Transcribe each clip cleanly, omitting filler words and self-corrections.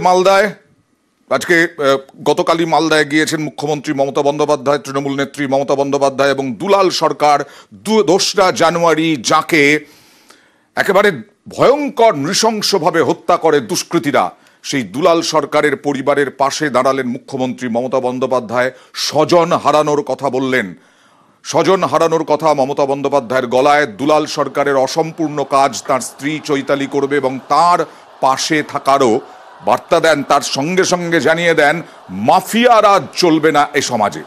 মালদায় আজকে গতকালই মালদায় গিয়েছেন মুখ্যমন্ত্রী মমতা বন্দ্যোপাধ্যায়, তৃণমূল নেত্রী মমতা বন্দ্যোপাধ্যায় এবং দুলাল সরকার। 2রা জানুয়ারি যাকে একেবারে ভয়ঙ্কর নৃশংসভাবে হত্যা করে দুষ্কৃতীরা, সেই দুলাল সরকারের পরিবারের পাশে দাঁড়ালেন মুখ্যমন্ত্রী মমতা বন্দ্যোপাধ্যায়। স্বজন হারানোর কথা বললেন, স্বজন হারানোর কথা মমতা বন্দ্যোপাধ্যায়ের গলায়। দুলাল সরকারের অসম্পূর্ণ কাজ তার স্ত্রী চৈতালি করবে এবং তার পাশে থাকারও বার্তা দেন। তার সঙ্গে সঙ্গে জানিয়ে দেন মাফিয়া রাজ চলবে না এ সমাজে।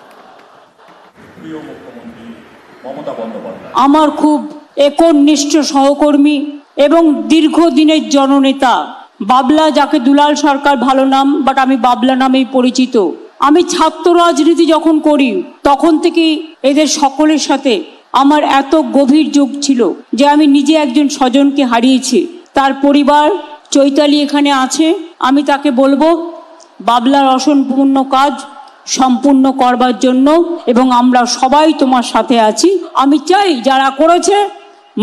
আমার খুব একনিষ্ঠ সহকর্মী এবং দীর্ঘদিনের জননেতা বাবলা, যাকে দুলাল সরকার ভালো নাম, বাট আমি বাবলা নামেই পরিচিত। আমি ছাত্র রাজনীতি যখন করি তখন থেকেই এদের সকলের সাথে আমার এত গভীর যোগ ছিল যে আমি নিজে একজন স্বজনকে হারিয়েছি। তার পরিবার চৈতালি এখানে আছে। আমি তাকে বলবো বাবলার অসম্পূর্ণ কাজ সম্পূর্ণ করবার জন্য, এবং আমরা সবাই তোমার সাথে আছি। আমি চাই যারা করেছে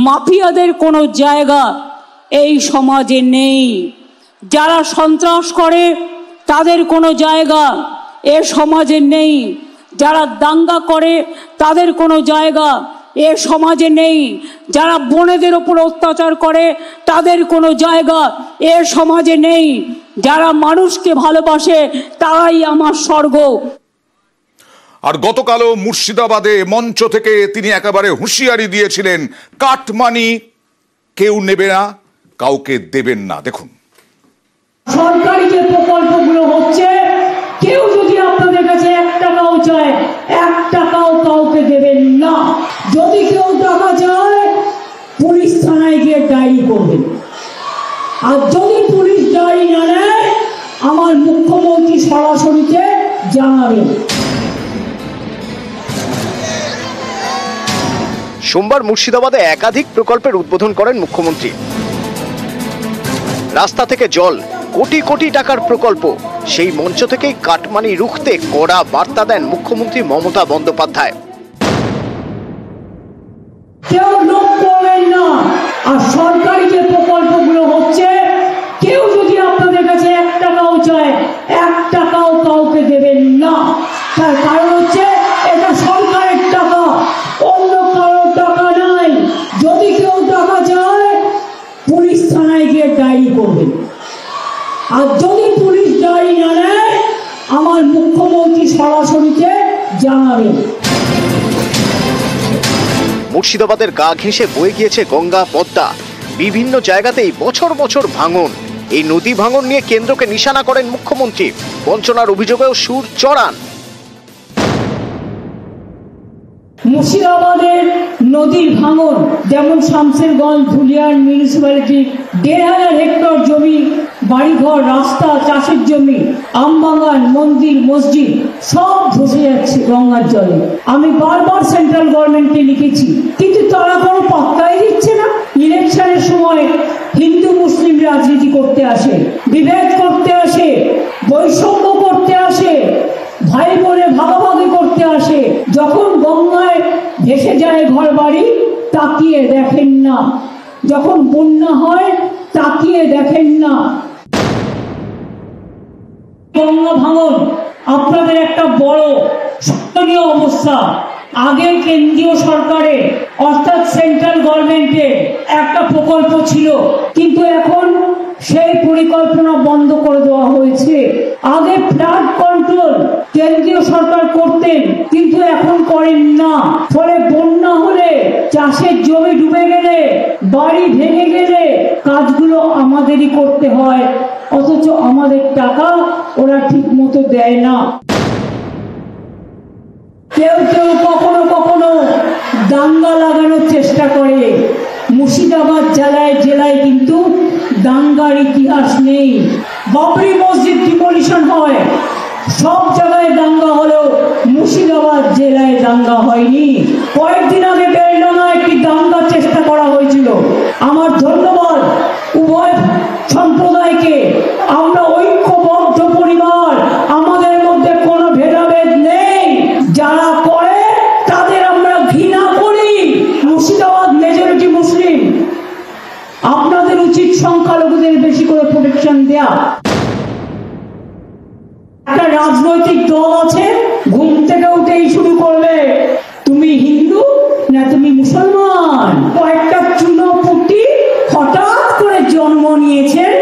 মাফিয়াদের কোনো জায়গা এই সমাজে নেই, যারা সন্ত্রাস করে তাদের কোনো জায়গা এ সমাজে নেই, যারা দাঙ্গা করে তাদের কোনো জায়গা এ সমাজে নেই, যারা বোনেদের ওপর অত্যাচার করে তাদের কোনো জায়গা এ সমাজে নেই, যারা মানুষকে ভালোবাসে তারাই আমার স্বর্গ। আর গতকালও মুর্শিদাবাদে মঞ্চ থেকে তিনি একেবারে হুঁশিয়ারি দিয়েছিলেন, কাটমানি কেউ নেবে না, কাউকে দেবেন না। দেখুন, সরকারি যে প্রকল্পগুলো হচ্ছে কেউ যদি আপনাদের কাছে 1 টাকাও চায় 1 টাকাও কাউকে দেবেন না। যদি কেউ টাকা চায় পুলিশ থানায় গিয়ে ডায়েরি করবেন, আর যদি পুলিশ ডায়েরি না নেয় আমার মুখ্যমন্ত্রী সরাসরিতে জানাবেন। সোমবার মুর্শিদাবাদে একাধিক প্রকল্পের উদ্বোধন করেন মুখ্যমন্ত্রী। রাস্তা থেকে জল, কোটি কোটি টাকার প্রকল্প। সেই মঞ্চ থেকেই কাটমানি রুখতে কড়া বার্তা দেন মুখ্যমন্ত্রী মমতা বন্দ্যোপাধ্যায়। কেউ লোক করবেন না, আর সরকারি যে প্রকল্পগুলো হচ্ছে কেউ যদি আপনাদের কাছে 1 টাকাও চায় 1 টাকাও কাউকে দেবেন না। তার কারণ হচ্ছে এটা সরকারের টাকা, অন্য কারোর টাকা নাই। যদি কেউ টাকা চায় পুলিশ থানায় গিয়ে ডায়েরি করবেন, আর যদি পুলিশ ডায়েরি না নেয় আমার মুখ্যমন্ত্রী সরাসরিতে জানাবেন। মুর্শিদাবাদের গা ঘেঁষে বয়ে গিয়েছে গঙ্গা পদ্মা। বিভিন্ন জায়গাতেই বছর বছর ভাঙন। এই নদী ভাঙন নিয়ে কেন্দ্রকে নিশানা করেন মুখ্যমন্ত্রী। বঞ্চনার অভিযোগেও সুর চড়ান। মুর্শিদাবাদের নদীর ভাঙন, যেমন শামসেরগঞ্জ ধুলিয়ান মিউনিসিপ্যালিটি 1,500 হেক্টর জমি, বাড়িঘর, রাস্তা, চাষের জমি, আমবাগান, মন্দির, মসজিদ সব ধসে যাচ্ছে গঙ্গার জলে। আমি বারবার সেন্ট্রাল গভর্নমেন্টকে লিখেছি, কিন্তু তারা কোনো পাত্তাই দিচ্ছে না। ইলেকশনের সময় হিন্দু মুসলিম রাজনীতি করতে আসে, বিভেদ করতে আসে, বৈষম্য করতে আসে, ভাই বোনে ভাগাভাগি করতে আসে। যখন গঙ্গায় ভেসে যায় ঘর বাড়ি তাকিয়ে দেখেন না, যখন বন্যা হয় তাকিয়ে দেখেন না। গঙ্গা ভাঙন আপনাদের একটা বড় শোচনীয় অবস্থা। আগে কেন্দ্রীয় সরকারে অর্থাৎ সেন্ট্রাল গভর্নমেন্টে একটা প্রকল্প ছিল, কিন্তু এখন সেই পরিকল্পনা বন্ধ করে দেওয়া হয়েছে। আগে ফ্লাড কন্ট্রোল কেন্দ্রীয় সরকার করতেন, কিন্তু এখন করেন না। ফলে বন্যা হলে, চাষের জমি ডুবে গেলে, বাড়ি ভেঙে গেলে কাজগুলো আমাদেরই করতে হয়, অথচ আমাদের টাকা ওরা ঠিক মতো দেয় না। কেউ কেউ কখনো কখনো দাঙ্গা লাগানোর চেষ্টা করে। মুর্শিদাবাদ জেলায় কিন্তু দাঙ্গার ইতিহাস নেই। বাবরি মসজিদ ডিমোলিশন হয়, সব জায়গায় দাঙ্গা হলেও মুর্শিদাবাদ জেলায় দাঙ্গা হয়নি। কয়েকদিন আগে বেলডাঙায় একটি দাঙ্গার চেষ্টা করা হয়েছিল। আমার ধন্যবাদ উভয় সম্প্রদায়কে। আমরা ঐক্যবদ্ধ পরিবার, আমাদের মধ্যে কোনো ভেদাভেদ নেই। যারা করে তাদের আমরা ঘৃণা করি। মুর্শিদাবাদ মেজরিটি মুসলিম, আপনাদের উচিত সংখ্যালঘুদের বেশি করে প্রোটেকশন দেয়া। রাজনৈতিক দল আছে, ঘুম থেকে উঠেই শুরু করলে তুমি হিন্দু না তুমি মুসলমান। কয়েকটা চুনোপুটি হঠাৎ করে জন্ম নিয়েছেন,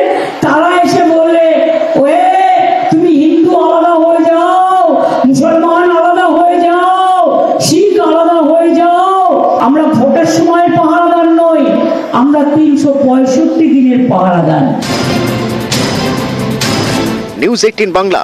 তারা এসে বললে ওয়ে তুমি হিন্দু আলাদা হয়ে যাও, মুসলমান আলাদা হয়ে যাও, শিখ আলাদা হয়ে যাও। আমরা ভোটের সময় পাহারাদার নই, আমরা 365 দিনের পাহারাদার। নিউজ 18 বাংলা,